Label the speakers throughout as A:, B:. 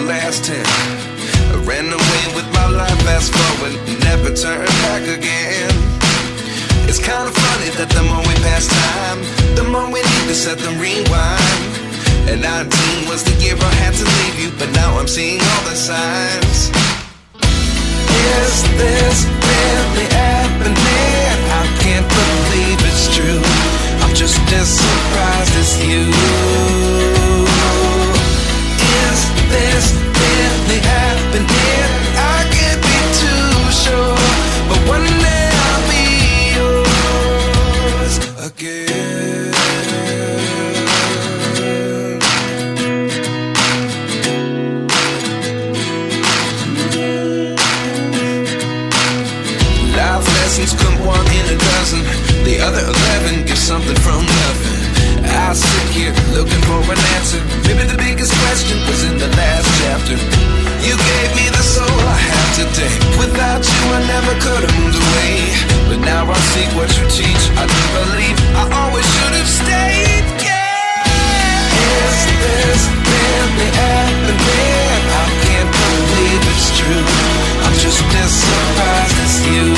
A: last 10. I ran away with my life, fast forward, never turn back again. It's kind of funny that the more we pass time, the more we need to set the rewind. And 19 was the year I had to leave you, but now I'm seeing all the signs. Is this really happening? I can't believe it's true. I'm just as surprised as you. Is this really happening? I can't be too sure, but one day I'll be yours again. Life lessons come one in a dozen. The other 11 get something from nothing. I sit here looking for an answer. Maybe the biggest question was in the last chapter. You gave me the soul I have today. Without you I never could have moved away. But now I see what you teach. I do believe I always should have stayed. Yeah. Is this really happening? I can't believe it's true. I'm just as surprised as you.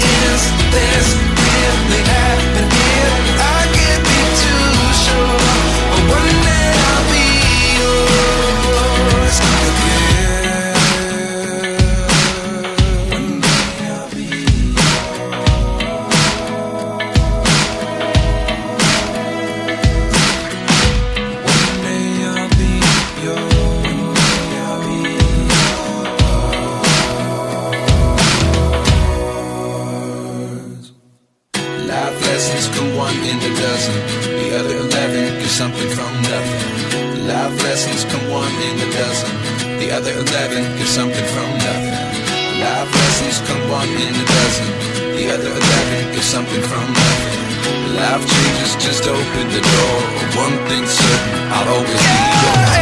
A: Is this really happening? I can't be too sure, but one day I'll be yours again. One day I'll be yours. One day I'll be yours. Life lessons come one in a dozen. The other 11 get something from nothing. Life lessons come one in a dozen. The other 11 get something from nothing. Life lessons come one in a dozen. The other 11 get something from nothing. Life changes just open the door. One thing's certain, I'll always be yours.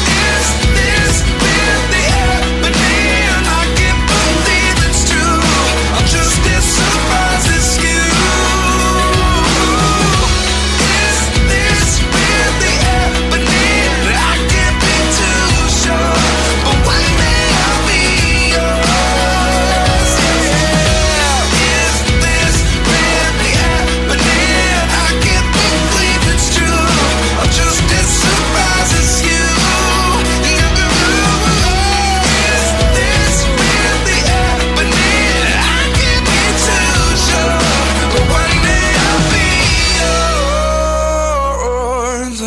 A: Is this really happening? I can't believe it's true. I'm just as surprised as you. Is this really happening? I can't be too sure, but one day I'll be yours. Yeah. Is this really happening? I can't believe it's true. I'm just as surprised as you. Is this really happening? I can't be too sure, but one day I'll be yours.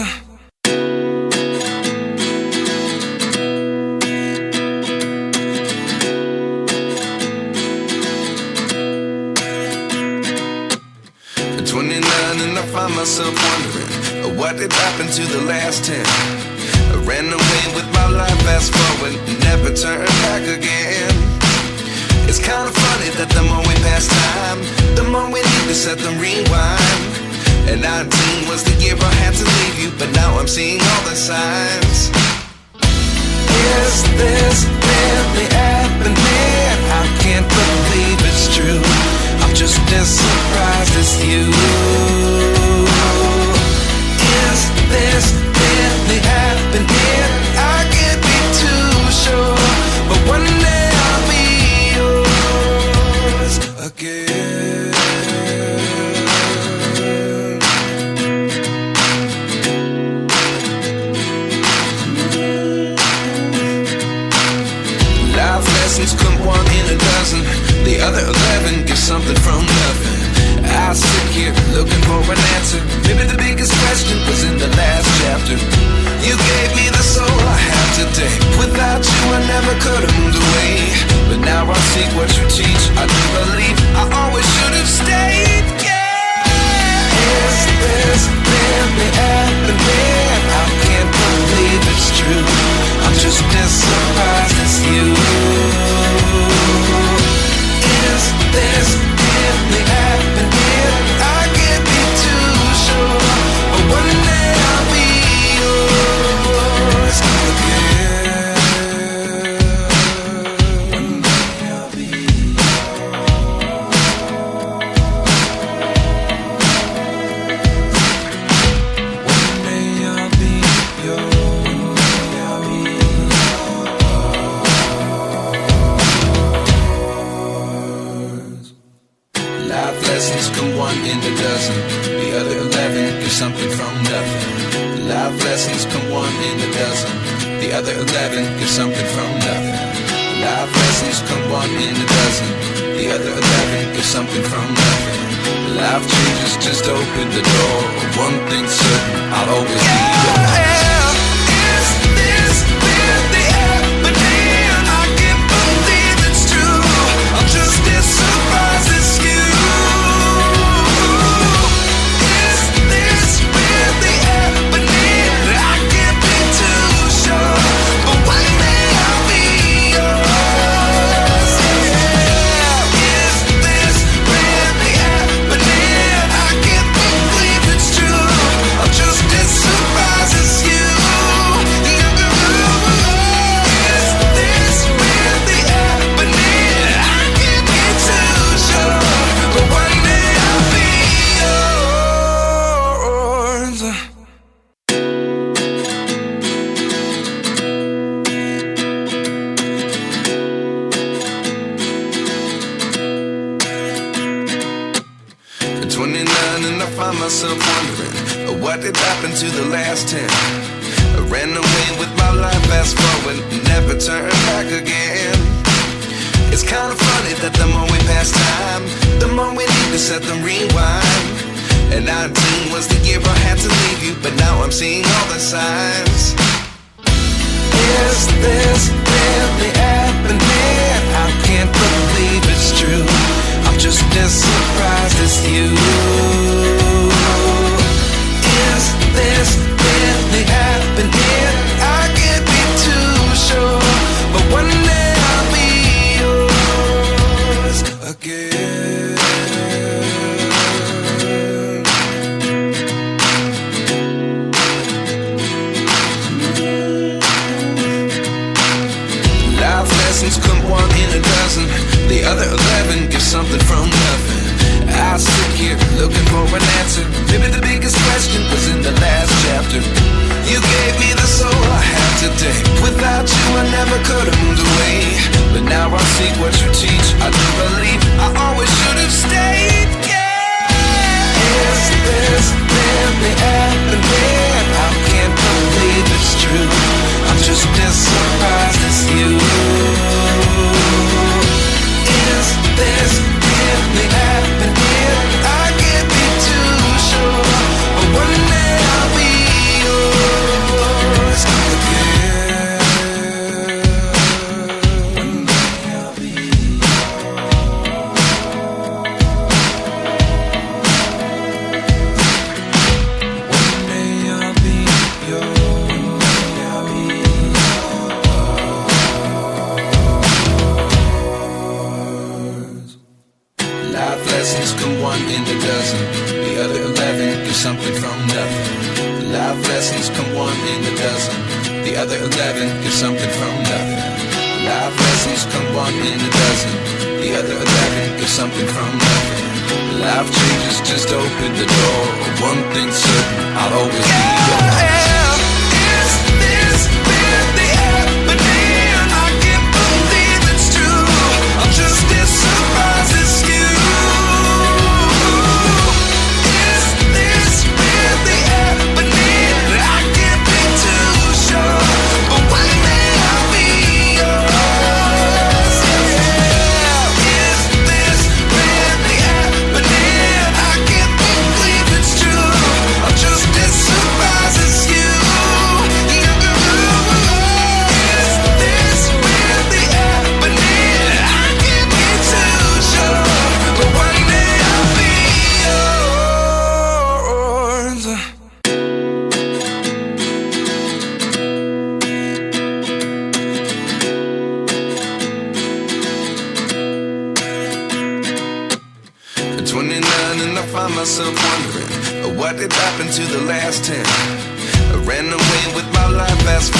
A: At 29 and I find myself wondering what did happen to the last 10. I ran away with my life, fast forward, never turn back again. It's kind of funny that the more we pass time, the more we need to set the rewind. And 19 was the year I had to leave you, but now I'm seeing all the signs. Is this really happening? I can't believe it's true. I'm just as surprised as you. Is this really happening? I can't be too sure, but one day I'll be yours again. Life lessons come one in a dozen. The other 11 get something from nothing. I sit here looking for an answer. Maybe the biggest question was in the last chapter. You gave me the soul I have today. Without you I never could have moved away. But now I see what you teach. I do believe I always should have stayed. Yeah. Is this really happening? I can't believe it's true. I'm just as surprised as you. Is this really happening? I can't be too sure, but one day I'll be yours again. One day I'll be yours. come one in a dozen. The other 11 give something from nothing. Life lessons come one in a dozen. The other 11 give something from nothing. Life changes just open the door. One thing's certain, I'll always be yours. Is this really happening? I can't believe it's true. I'm just as surprised as you. Is this really happening? I can't be too sure, but one day I'll be yours. Is this really happening? I can't believe it's true. I'm just as surprised as you. Is this really happening? I can't be too sure, but one day I'll be yours. At 29 and I find myself wondering, what did happen to the last 10? I ran away with my life, fast forward, never turn back again. It's kind of funny that the more we pass time, the more we need to set the rewind. And 19 was the year I had to leave you, but now I'm seeing all the signs. Is this really happening? I can't believe it's true. I'm just as surprised as you. Is this really happening? I can't be too sure, but one day I'll be yours again. Life lessons come one in a dozen. The other 11 give something from nothing. I sit here looking for an answer. Maybe the biggest question was in the last chapter. You gave me the soul I have today. Without you I never could have moved away. But now I see what you teach. I do believe I always should have stayed. Yeah. Is this really happening? I can't believe it's true. I'm just as surprised as you. Is this really happening? I can't be too sure, but one day I'll be yours again. One day I'll be yours. One day I'll be yours. Life lessons come one in a dozen. The other 11 give something from nothing. Life lessons come one in a dozen. The other 11 give something from nothing. Life lessons come one in a dozen. The other 11 give something from nothing. Life changes just open the door. One thing's certain, I'll always be yours. Is this really happening? I can't believe it's true. I'm just as surprised as you. Is this really happening? I can't be too sure, but one day I'll be yours. Is this really happening? I can't believe it's true. I'm just as surprised as you. Is this really happening? I can't be too sure, but one day I'll be yours. At 29 and I find myself wondering, what did happen to the last 10? I ran away with my life, fast